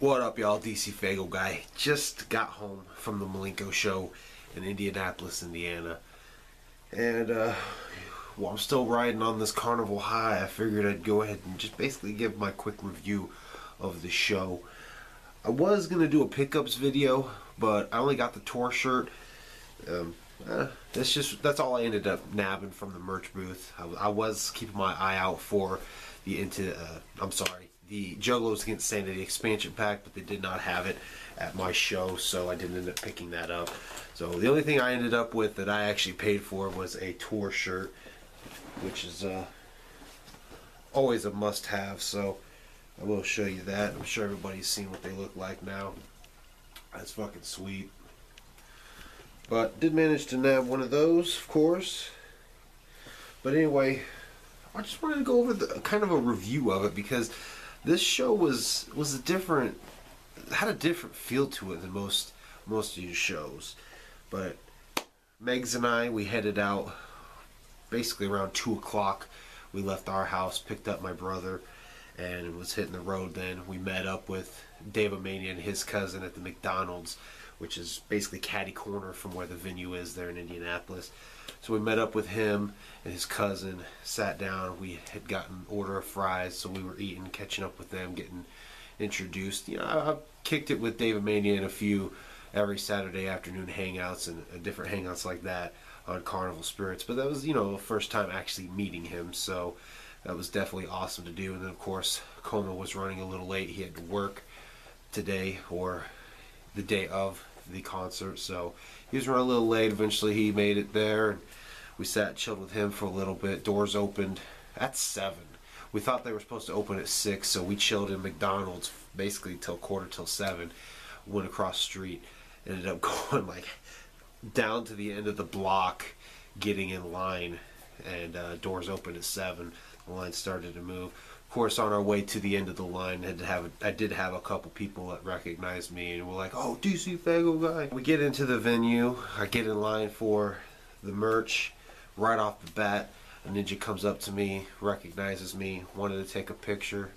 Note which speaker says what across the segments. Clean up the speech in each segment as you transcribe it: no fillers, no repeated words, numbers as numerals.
Speaker 1: What up, y'all? DCFAYGOGUY. Just got home from the Milenko show in Indianapolis, Indiana. And, while I'm still riding on this carnival high, I figured I'd go ahead and just basically give my quick review of the show. I was going to do a pickups video, but I only got the tour shirt. That's all I ended up nabbing from the merch booth. I was keeping my eye out for the Juggalos Against Sanity expansion pack, but they did not have it at my show, so I didn't end up picking that up. So the only thing I ended up with that I actually paid for was a tour shirt, which is always a must-have. So I will show you that. I'm sure everybody's seen what they look like now. That's fucking sweet. But did manage to nab one of those, of course. But anyway, I just wanted to go over kind of a review of it, because this show was a different, had a different feel to it than most of these shows. But Megs and I, we headed out basically around 2 o'clock. We left our house, picked up my brother, and was hitting the road. Then we met up with Dave Mania and his cousin at the McDonald's, which is basically catty corner from where the venue is there in Indianapolis. So we met up with him and his cousin, sat down. We had gotten an order of fries, so we were eating, catching up with them, getting introduced. You know, I kicked it with Dave Mania and a few every Saturday afternoon hangouts and different hangouts like that on Carnival Spirits. But that was, you know, the first time actually meeting him, so that was definitely awesome to do. And then, of course, Coma was running a little late. He had to work today, or the day of the concert, so he was running a little late. Eventually he made it there, and we sat and chilled with him for a little bit. Doors opened at 7. We thought they were supposed to open at 6, so we chilled in McDonald's basically till 6:45. Went across the street, ended up going like down to the end of the block, getting in line, and doors opened at 7. The line started to move. Of course, on our way to the end of the line, I did have a couple people that recognized me and were like, "Oh, DCFAYGOGUY." We get into the venue. I get in line for the merch. Right off the bat, a ninja comes up to me, recognizes me, wanted to take a picture.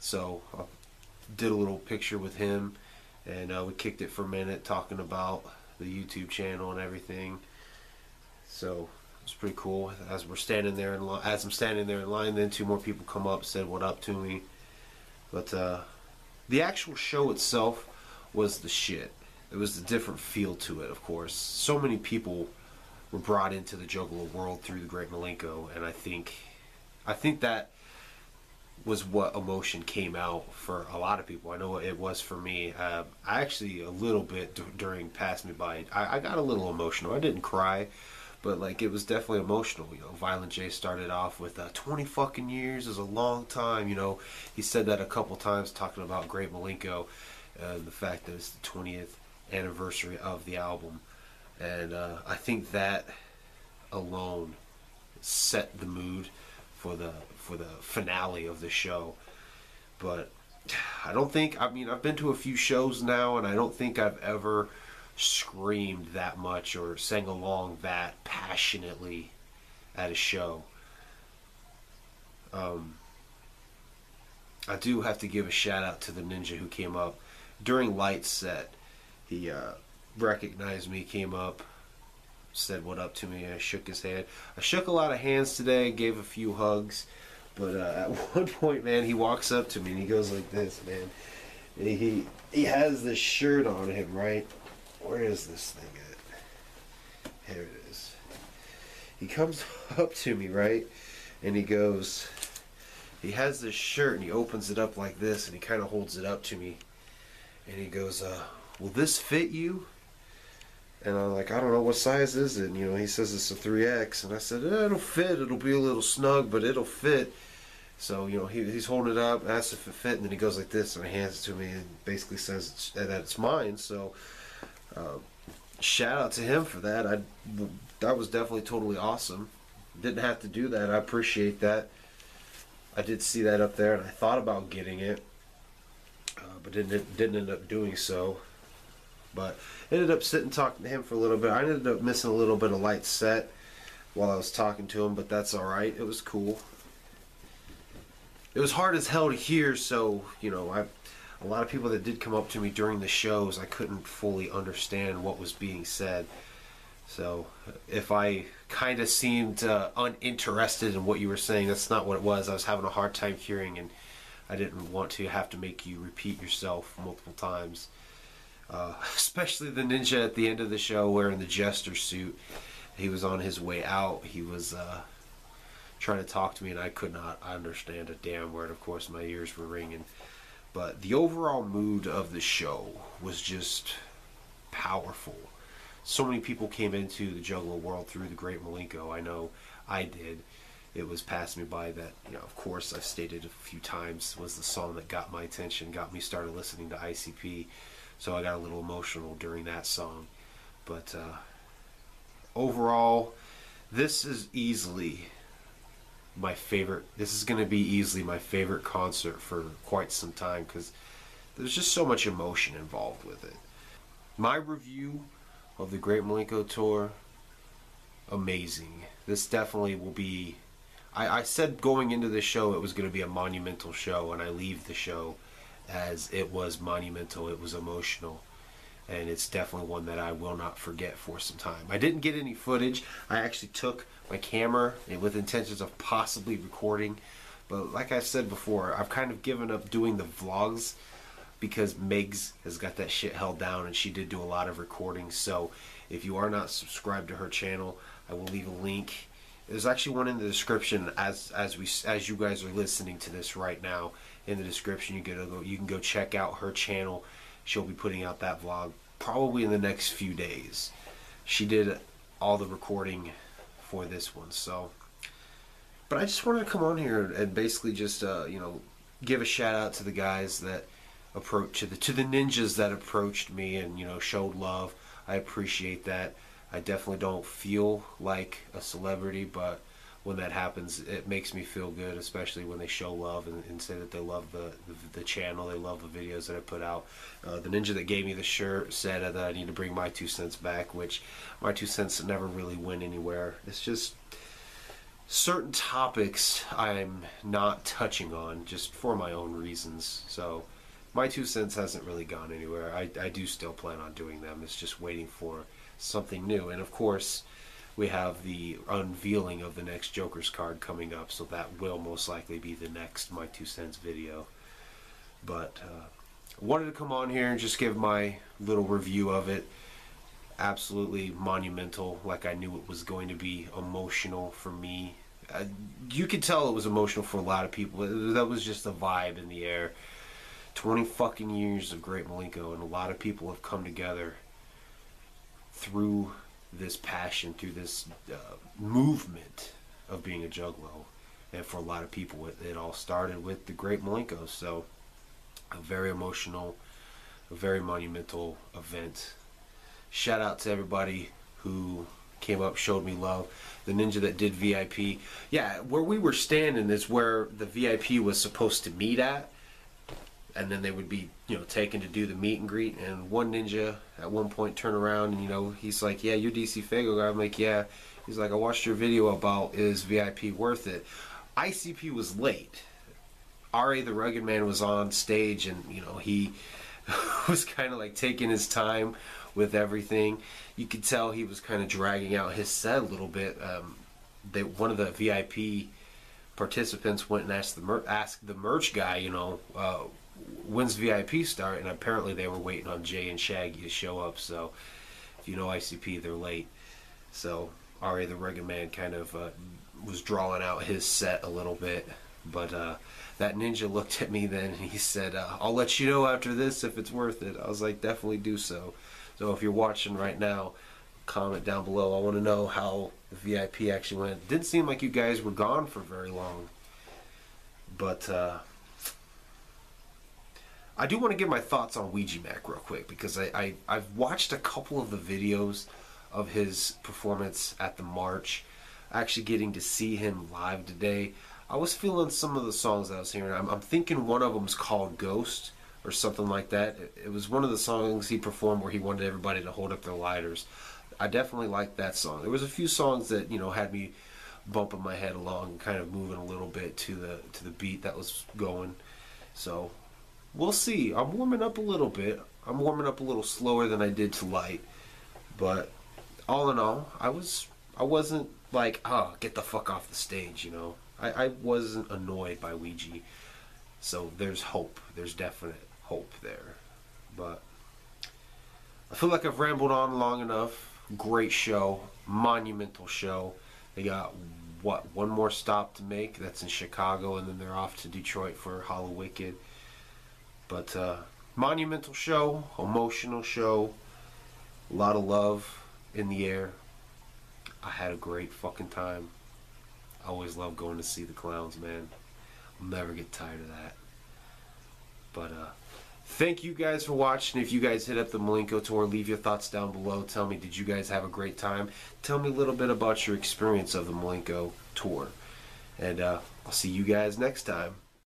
Speaker 1: So I did a little picture with him, and we kicked it for a minute, talking about the YouTube channel and everything. So it's pretty cool. As I'm standing there in line, then 2 more people come up, said what up to me. But the actual show itself was the shit. It was a different feel to it, of course. So many people were brought into the Juggalo world through the Great Milenko, and I think that was what emotion came out for a lot of people. I know it was for me. I actually, a little bit during Pass Me By, I got a little emotional. I didn't cry, but like, it was definitely emotional. You know, Violent J started off with 20 fucking years is a long time. You know, he said that a couple times, talking about Great Milenko, the fact that it's the 20th anniversary of the album, and I think that alone set the mood for the finale of the show. But I mean, I've been to a few shows now, and I don't think I've ever screamed that much or sang along that passionately at a show. I do have to give a shout out to the ninja who came up during Light's set. He recognized me, came up, said what up to me. I shook his hand. I shook a lot of hands today, gave a few hugs, but at one point, man, he walks up to me and he goes like this, man. He has this shirt on him, right? Where is this thing at? Here it is. He comes up to me, right? And he goes, he has this shirt and he opens it up like this and he kind of holds it up to me. And he goes, "Will this fit you?" And I'm like, "I don't know, what size is it?" And, you know, he says it's a 3X. And I said, "It'll fit. It'll be a little snug, but it'll fit." So, you know, he's holding it up, asks if it fit, and then he goes like this and he hands it to me and basically says that it's mine. So shout out to him for that. That was definitely totally awesome. Didn't have to do that. I appreciate that. I did see that up there, and I thought about getting it, but didn't end up doing so. But ended up sitting talking to him for a little bit. I ended up missing a little bit of Light set while I was talking to him, but that's alright. It was cool. It was hard as hell to hear, so, you know, a lot of people that did come up to me during the shows, I couldn't fully understand what was being said. So if I kind of seemed uninterested in what you were saying, that's not what it was. I was having a hard time hearing, and I didn't want to have to make you repeat yourself multiple times. Especially the ninja at the end of the show wearing the jester suit. He was on his way out. He was trying to talk to me, and I could not understand a damn word. Of course, my ears were ringing. But the overall mood of the show was just powerful. So many people came into the Juggalo world through the Great Milenko. I know I did. It was passed me by that, of course, I've stated a few times, was the song that got my attention, got me started listening to ICP. So I got a little emotional during that song. But overall, this is easily my favorite. This is going to be easily my favorite concert for quite some time, because there's just so much emotion involved with it. My review of the Great Milenko tour, amazing. This definitely will be, I said going into the show it was going to be a monumental show, and I leave the show as it was monumental. It was emotional, and it's definitely one that I will not forget for some time. I didn't get any footage. I actually took my camera with intentions of possibly recording, but like I said before, I've kind of given up doing the vlogs because Megs has got that shit held down, and she did do a lot of recording. So if you are not subscribed to her channel, I will leave a link. There's actually one in the description as you guys are listening to this right now. In the description, you can go check out her channel. She'll be putting out that vlog probably in the next few days. She did all the recording for this one. So, but I just wanted to come on here and basically just give a shout out to the guys that approached, to the ninjas that approached me and showed love. I appreciate that. I definitely don't feel like a celebrity, but when that happens, it makes me feel good, especially when they show love and say that they love the channel, they love the videos that I put out. The ninja that gave me the shirt said that I need to bring my 2 cents back, which my 2 cents never really went anywhere. It's just certain topics I'm not touching on just for my own reasons. So my 2 cents hasn't really gone anywhere. I do still plan on doing them. It's just waiting for something new. And of course, we have the unveiling of the next Joker's card coming up, so that will most likely be the next My 2 Cents video. But I wanted to come on here and just give my little review of it. Absolutely monumental, like I knew it was going to be. Emotional for me. You could tell it was emotional for a lot of people. That was just the vibe in the air. 20 fucking years of Great Milenko, and a lot of people have come together through this passion, through this movement of being a juggalo. And for a lot of people, it all started with the Great Milenko. So a very emotional, a very monumental event. Shout out to everybody who came up, showed me love. The ninja that did VIP, yeah, where we were standing is where the VIP was supposed to meet at, and then they would be taken to do the meet and greet. And one ninja at one point turned around and he's like, yeah, you're DCFAYGOGUY. I'm like, yeah. He's like, I watched your video about is VIP worth it. ICP was late. RA the Rugged Man was on stage, and he was kind of like taking his time with everything. You could tell he was kind of dragging out his set a little bit. One of the VIP participants went and asked the merch guy, when's VIP start? And apparently they were waiting on Jay and Shaggy to show up. So if you know ICP, they're late. So RA the Rugged Man kind of was drawing out his set a little bit. But that ninja looked at me then and he said, I'll let you know after this if it's worth it. I was like, definitely do so. So if you're watching right now, comment down below. I want to know how the VIP actually went. Didn't seem like you guys were gone for very long. But I do want to give my thoughts on Ouija Mac real quick, because I've watched a couple of the videos of his performance at the March. Actually getting to see him live today. I was feeling some of the songs I was hearing. I'm thinking one of them's called Ghost or something like that. It was one of the songs he performed where he wanted everybody to hold up their lighters. I definitely liked that song. There was a few songs that had me bumping my head along, kind of moving a little bit to the beat that was going. So we'll see. I'm warming up a little bit. I'm warming up a little slower than I did to Light, but all in all, I wasn't like, oh, get the fuck off the stage, you know. I wasn't annoyed by Ouija, so there's hope. There's definite hope there, but I feel like I've rambled on long enough. Great show, monumental show. They got one more stop to make. That's in Chicago, and then they're off to Detroit for Hallowicked. But monumental show, emotional show, a lot of love in the air. I had a great fucking time. I always love going to see the clowns, man. I'll never get tired of that. But thank you guys for watching. If you guys hit up the Milenko tour, leave your thoughts down below. Tell me, did you guys have a great time? Tell me a little bit about your experience of the Milenko tour. And I'll see you guys next time.